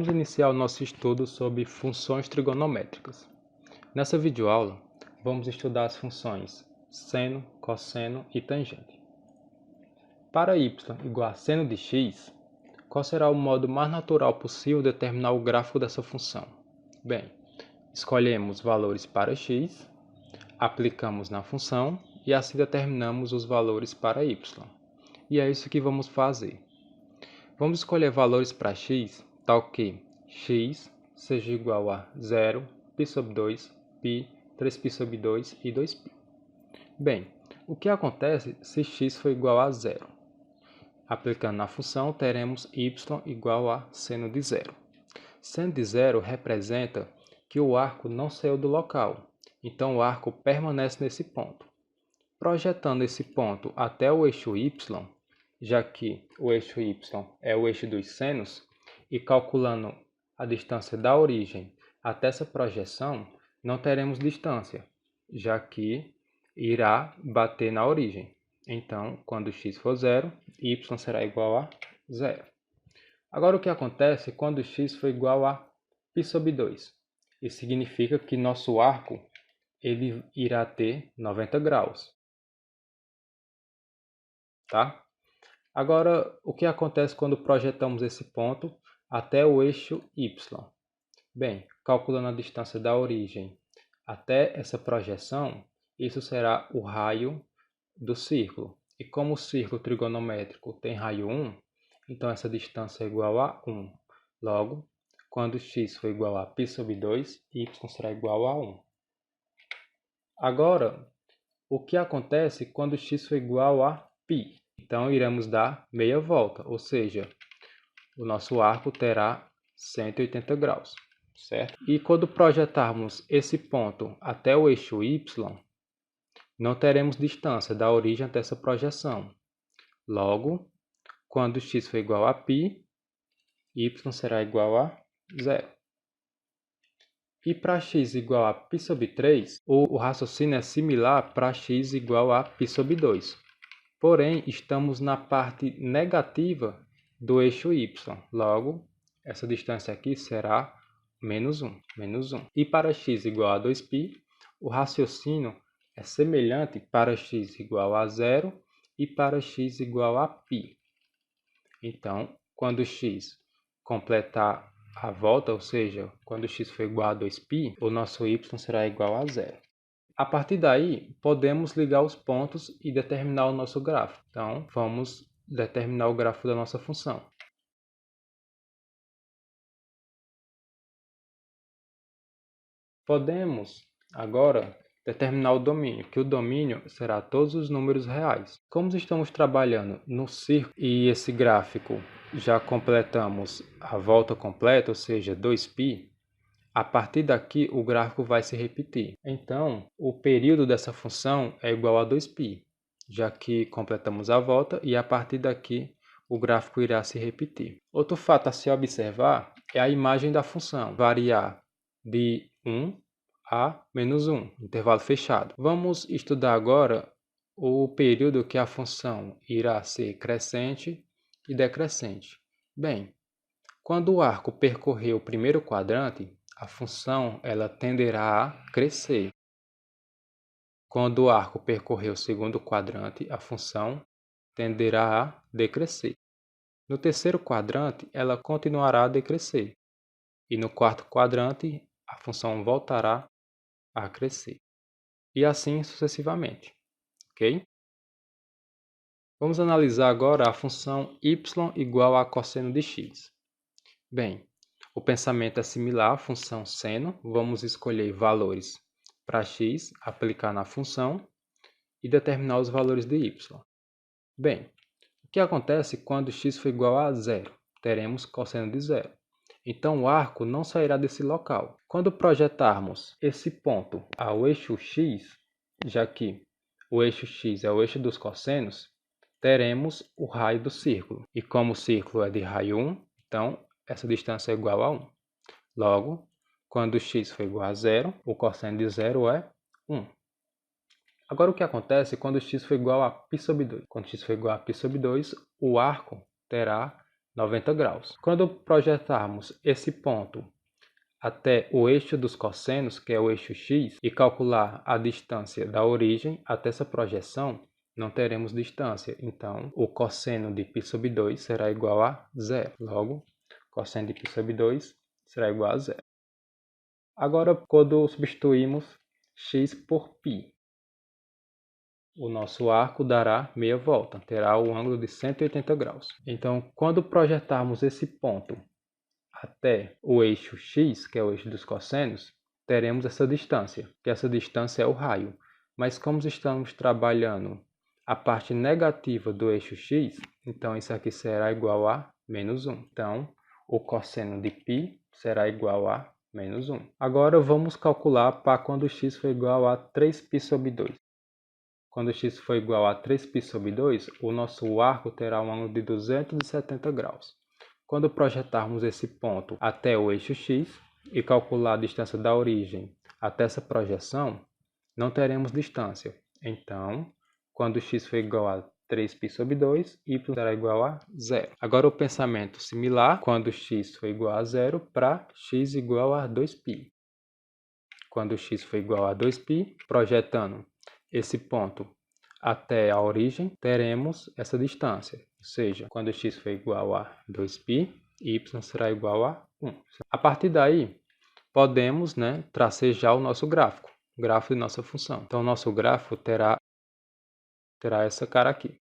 Vamos iniciar o nosso estudo sobre funções trigonométricas. Nessa videoaula, vamos estudar as funções seno, cosseno e tangente. Para y igual a seno de x, qual será o modo mais natural possível de determinar o gráfico dessa função? Bem, escolhemos valores para x, aplicamos na função e assim determinamos os valores para y. E é isso que vamos fazer. Vamos escolher valores para x, tal que x seja igual a 0, π sobre 2, π, 3π sobre 2 e 2π. Bem, o que acontece se x for igual a 0? Aplicando na função, teremos y igual a seno de 0. Seno de 0 representa que o arco não saiu do local, então o arco permanece nesse ponto. Projetando esse ponto até o eixo y, já que o eixo y é o eixo dos senos, e calculando a distância da origem até essa projeção, não teremos distância, já que irá bater na origem. Então, quando x for 0, y será igual a 0. Agora, o que acontece quando x for igual a π sobre 2? Isso significa que nosso arco ele irá ter 90 graus. Tá? Agora, o que acontece quando projetamos esse ponto até o eixo y? Bem, calculando a distância da origem até essa projeção, isso será o raio do círculo. E como o círculo trigonométrico tem raio 1, então essa distância é igual a 1. Logo, quando x for igual a π sobre 2, y será igual a 1. Agora, o que acontece quando x for igual a π? Então, iremos dar meia volta, ou seja, o nosso arco terá 180 graus, certo? E quando projetarmos esse ponto até o eixo y, não teremos distância da origem até essa projeção. Logo, quando x for igual a π, y será igual a 0. E para x igual a π sobre 3, o raciocínio é similar para x igual a π sobre 2. Porém, estamos na parte negativa do eixo y. Logo, essa distância aqui será menos 1. E para x igual a 2π, o raciocínio é semelhante para x igual a 0 e para x igual a π. Então, quando x completar a volta, ou seja, quando x for igual a 2π, o nosso y será igual a 0. A partir daí, podemos ligar os pontos e determinar o nosso gráfico. Então, vamos determinar o gráfico da nossa função. Podemos, agora, determinar o domínio, que o domínio será todos os números reais. Como estamos trabalhando no círculo e esse gráfico já completamos a volta completa, ou seja, 2π, a partir daqui, o gráfico vai se repetir. Então, o período dessa função é igual a 2π, já que completamos a volta e a partir daqui o gráfico irá se repetir. Outro fato a se observar é a imagem da função, variar de 1 a menos 1, intervalo fechado. Vamos estudar agora o período que a função irá ser crescente e decrescente. Bem, quando o arco percorrer o primeiro quadrante, a função ela tenderá a crescer. Quando o arco percorrer o segundo quadrante, a função tenderá a decrescer. No terceiro quadrante, ela continuará a decrescer. E no quarto quadrante, a função voltará a crescer. E assim sucessivamente. Ok? Vamos analisar agora a função y igual a cosseno de x. Bem, o pensamento é similar à função seno. Vamos escolher valores para x, aplicar na função e determinar os valores de y. Bem, o que acontece quando x for igual a 0? Teremos cosseno de 0. Então, o arco não sairá desse local. Quando projetarmos esse ponto ao eixo x, já que o eixo x é o eixo dos cossenos, teremos o raio do círculo. E como o círculo é de raio 1, então essa distância é igual a 1. Logo, quando x for igual a 0, o cosseno de 0 é 1. Agora, o que acontece quando x for igual a π sobre 2? Quando x for igual a π sobre 2, o arco terá 90 graus. Quando projetarmos esse ponto até o eixo dos cossenos, que é o eixo x, e calcular a distância da origem até essa projeção, não teremos distância. Então, o cosseno de π sobre 2 será igual a zero. Logo, cosseno de π sobre 2 será igual a zero. Agora, quando substituímos x por π, o nosso arco dará meia volta, terá o ângulo de 180 graus. Então, quando projetarmos esse ponto até o eixo x, que é o eixo dos cossenos, teremos essa distância, que essa distância é o raio. Mas como estamos trabalhando a parte negativa do eixo x, então isso aqui será igual a menos 1. Então, o cosseno de π será igual a menos 1. Agora vamos calcular para quando x for igual a 3π sobre 2. Quando x for igual a 3π sobre 2, o nosso arco terá um ângulo de 270 graus. Quando projetarmos esse ponto até o eixo x e calcular a distância da origem até essa projeção, não teremos distância. Então, quando x for igual a 3π sobre 2, y será igual a zero. Agora o pensamento similar, quando x for igual a zero, para x igual a 2π. Quando x for igual a 2π, projetando esse ponto até a origem, teremos essa distância. Ou seja, quando x for igual a 2π, y será igual a 1. A partir daí, podemos tracejar o nosso gráfico, o gráfico de nossa função. Então, o nosso gráfico terá essa cara aqui.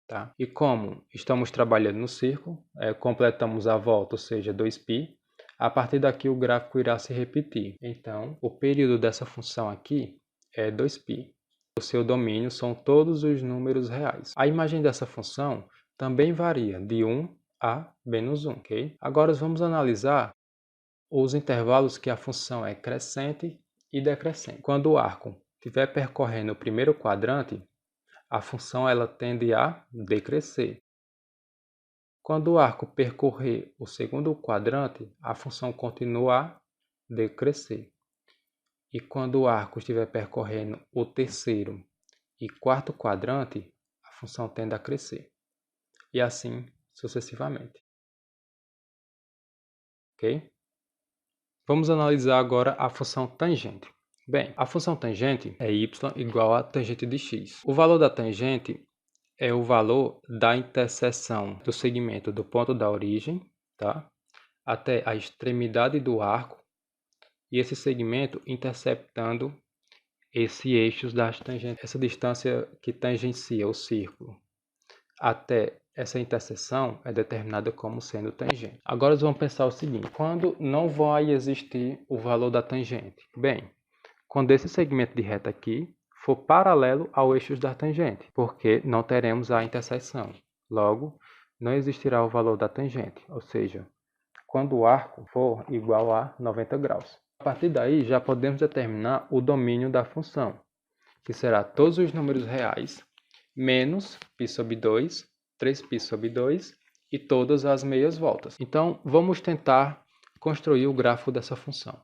Tá? E como estamos trabalhando no círculo, completamos a volta, ou seja, 2π, a partir daqui o gráfico irá se repetir. Então, o período dessa função aqui é 2π. O seu domínio são todos os números reais. A imagem dessa função também varia de 1 a menos 1. Okay? Agora vamos analisar os intervalos que a função é crescente e decrescente. Quando o arco estiver percorrendo o primeiro quadrante, a função ela tende a decrescer. Quando o arco percorrer o segundo quadrante, a função continua a decrescer. E quando o arco estiver percorrendo o terceiro e quarto quadrante, a função tende a crescer. E assim sucessivamente. Ok? Vamos analisar agora a função tangente. Bem, a função tangente é y igual a tangente de x. O valor da tangente é o valor da interseção do segmento do ponto da origem, tá, até a extremidade do arco, e esse segmento interceptando esse eixo das tangentes, essa distância que tangencia o círculo até essa interseção é determinada como sendo tangente. Agora vamos pensar o seguinte: quando não vai existir o valor da tangente? Bem, quando esse segmento de reta aqui for paralelo ao eixo da tangente, porque não teremos a interseção. Logo, não existirá o valor da tangente, ou seja, quando o arco for igual a 90 graus. A partir daí, já podemos determinar o domínio da função, que será todos os números reais, menos π sobre 2, 3π sobre 2 e todas as meias voltas. Então, vamos tentar construir o gráfico dessa função,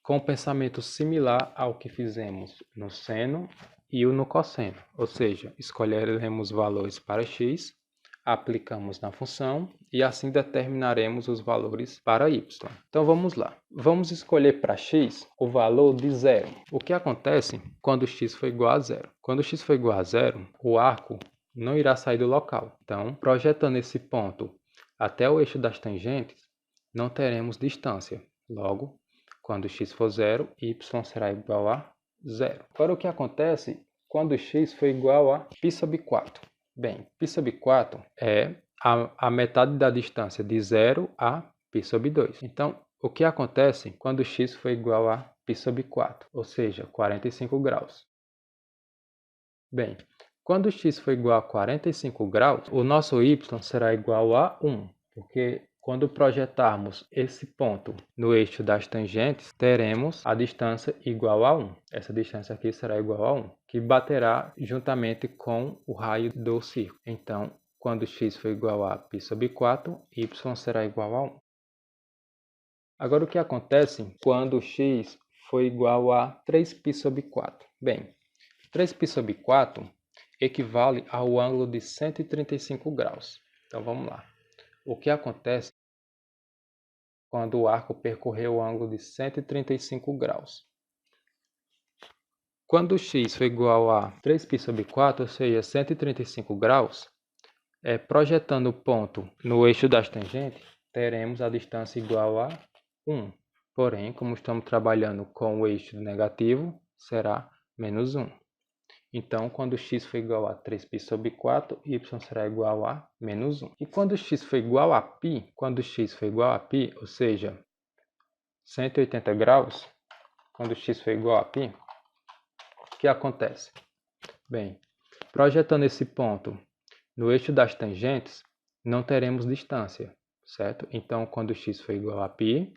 com um pensamento similar ao que fizemos no seno e no cosseno. Ou seja, escolheremos valores para x, aplicamos na função e assim determinaremos os valores para y. Então vamos lá. Vamos escolher para x o valor de zero. O que acontece quando x for igual a zero? Quando x for igual a zero, o arco não irá sair do local. Então, projetando esse ponto até o eixo das tangentes, não teremos distância. Logo, quando x for zero, y será igual a zero. Agora o que acontece quando x for igual a π sobre 4? Bem, π sobre 4 é a metade da distância de 0 a π sobre 2. Então, o que acontece quando x for igual a π sobre 4? Ou seja, 45 graus. Bem, quando x for igual a 45 graus, o nosso y será igual a 1, porque quando projetarmos esse ponto no eixo das tangentes, teremos a distância igual a 1. Essa distância aqui será igual a 1, que baterá juntamente com o raio do círculo. Então, quando x for igual a π sobre 4, y será igual a 1. Agora, o que acontece quando x for igual a 3π sobre 4? Bem, 3π sobre 4 equivale ao ângulo de 135 graus. Então, vamos lá. o que acontece quando o arco percorreu o ângulo de 135 graus. Quando x for igual a 3π/4, ou seja, 135 graus, projetando o ponto no eixo das tangentes, teremos a distância igual a 1. Porém, como estamos trabalhando com o eixo negativo, será menos 1. Então, quando x for igual a 3π/4, y será igual a menos 1. E quando x for igual a π, ou seja, 180 graus, quando x for igual a π, o que acontece? Bem, projetando esse ponto no eixo das tangentes, não teremos distância, certo? Então, quando x for igual a π,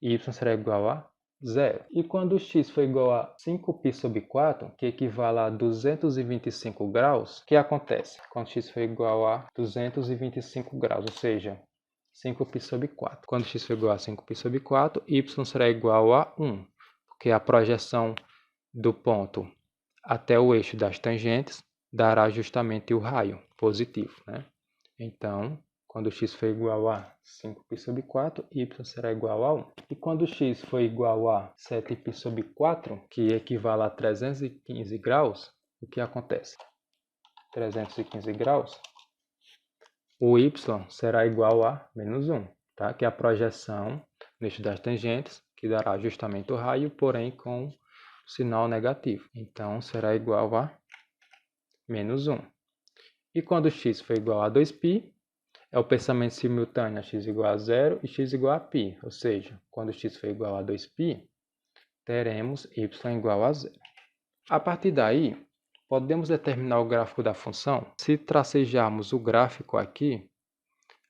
y será igual a 0. E quando x for igual a 5π/4, que equivale a 225 graus, o que acontece? Quando x for igual a 225 graus, ou seja, 5π/4. Quando x for igual a 5π/4, y será igual a 1, porque a projeção do ponto até o eixo das tangentes dará justamente o raio positivo, né? Então, quando x for igual a 5π/4, y será igual a 1. E quando x for igual a 7π/4, que equivale a 315 graus, o que acontece? 315 graus, o y será igual a menos 1, tá? Que é a projeção no eixo das tangentes, que dará justamente o raio, porém com sinal negativo. Então, será igual a menos 1. E quando x for igual a 2π, é o pensamento simultâneo a x igual a 0 e x igual a π. Ou seja, quando x for igual a 2π, teremos y igual a 0. A partir daí, podemos determinar o gráfico da função. Se tracejarmos o gráfico aqui,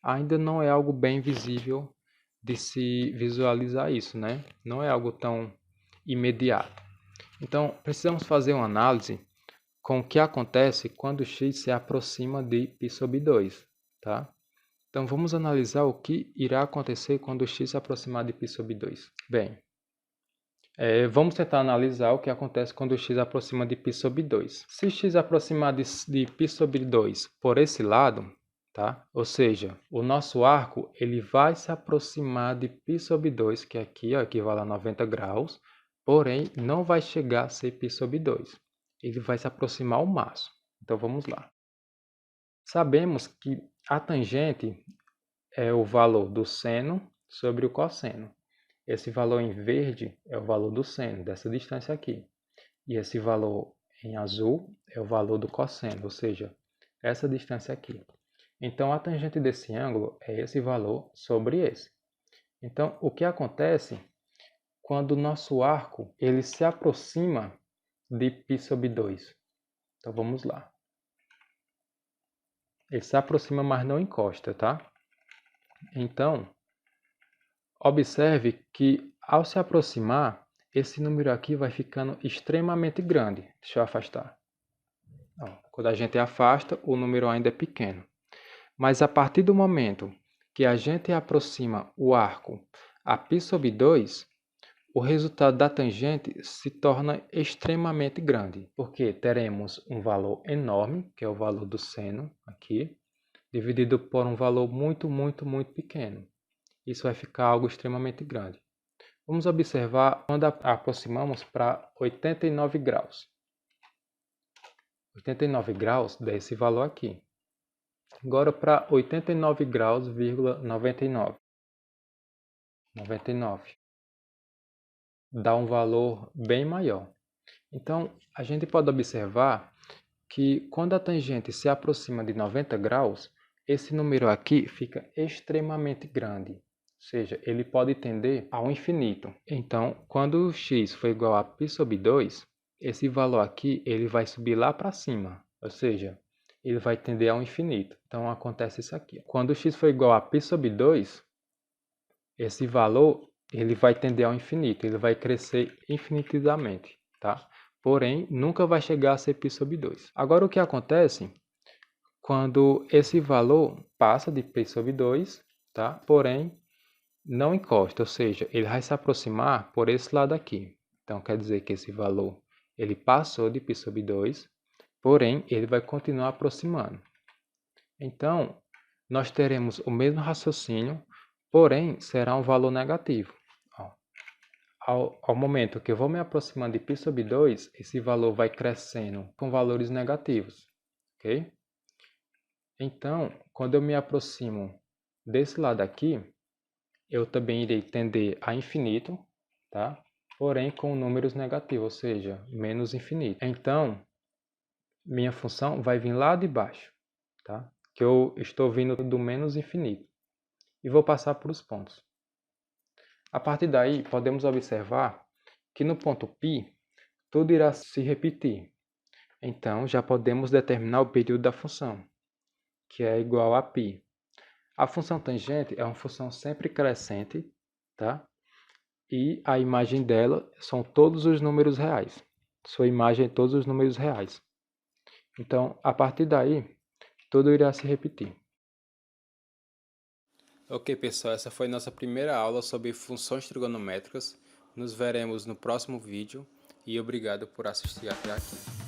ainda não é algo bem visível de se visualizar isso, né? Não é algo tão imediato. Então, precisamos fazer uma análise com o que acontece quando x se aproxima de π/2, tá? Então, vamos analisar o que irá acontecer quando x se aproximar de π/2. Bem, vamos tentar analisar o que acontece quando x aproxima de π/2. Se x aproximar de π/2 por esse lado, tá? Ou seja, o nosso arco ele vai se aproximar de π/2, que aqui equivale a 90 graus, porém não vai chegar a ser π/2. Ele vai se aproximar ao máximo. Então, vamos lá. Sabemos que a tangente é o valor do seno sobre o cosseno. Esse valor em verde é o valor do seno, dessa distância aqui. E esse valor em azul é o valor do cosseno, ou seja, essa distância aqui. Então, a tangente desse ângulo é esse valor sobre esse. Então, o que acontece quando o nosso arco ele se aproxima de π/2? Então, vamos lá. Ele se aproxima, mas não encosta, tá? Então, observe que ao se aproximar, esse número aqui vai ficando extremamente grande. Deixa eu afastar. Quando a gente afasta, o número ainda é pequeno. Mas a partir do momento que a gente aproxima o arco a π/2, o resultado da tangente se torna extremamente grande, porque teremos um valor enorme, que é o valor do seno aqui, dividido por um valor muito pequeno. Isso vai ficar algo extremamente grande. Vamos observar quando aproximamos para 89 graus. 89 graus dá esse valor aqui. Agora para 89 graus, 99. 99. Dá um valor bem maior. Então, a gente pode observar que quando a tangente se aproxima de 90 graus, esse número aqui fica extremamente grande. Ou seja, ele pode tender ao infinito. Então, quando o x for igual a π/2, esse valor aqui ele vai subir lá para cima. Ou seja, ele vai tender ao infinito. Então, acontece isso aqui. Quando o x for igual a π/2, esse valor ele vai tender ao infinito, ele vai crescer infinitamente, tá? Porém, nunca vai chegar a ser π/2. Agora, o que acontece quando esse valor passa de π/2, tá? Porém, não encosta, ou seja, ele vai se aproximar por esse lado aqui. Então, quer dizer que esse valor ele passou de π/2, porém, ele vai continuar aproximando. Então, nós teremos o mesmo raciocínio, porém será um valor negativo. Ao momento que eu vou me aproximando de π sobre 2, esse valor vai crescendo com valores negativos, ok? Então, quando eu me aproximo desse lado aqui, eu também irei tender a infinito, tá? Porém com números negativos, ou seja, menos infinito. Então, minha função vai vir lá de baixo, tá? Que eu estou vindo do menos infinito. E vou passar por os pontos. A partir daí, podemos observar que no ponto π, tudo irá se repetir. Então, já podemos determinar o período da função, que é igual a π. A função tangente é uma função sempre crescente, tá? E a imagem dela são todos os números reais. Sua imagem é todos os números reais. Então, a partir daí, tudo irá se repetir. Ok, pessoal, essa foi nossa primeira aula sobre funções trigonométricas. Nos veremos no próximo vídeo e obrigado por assistir até aqui.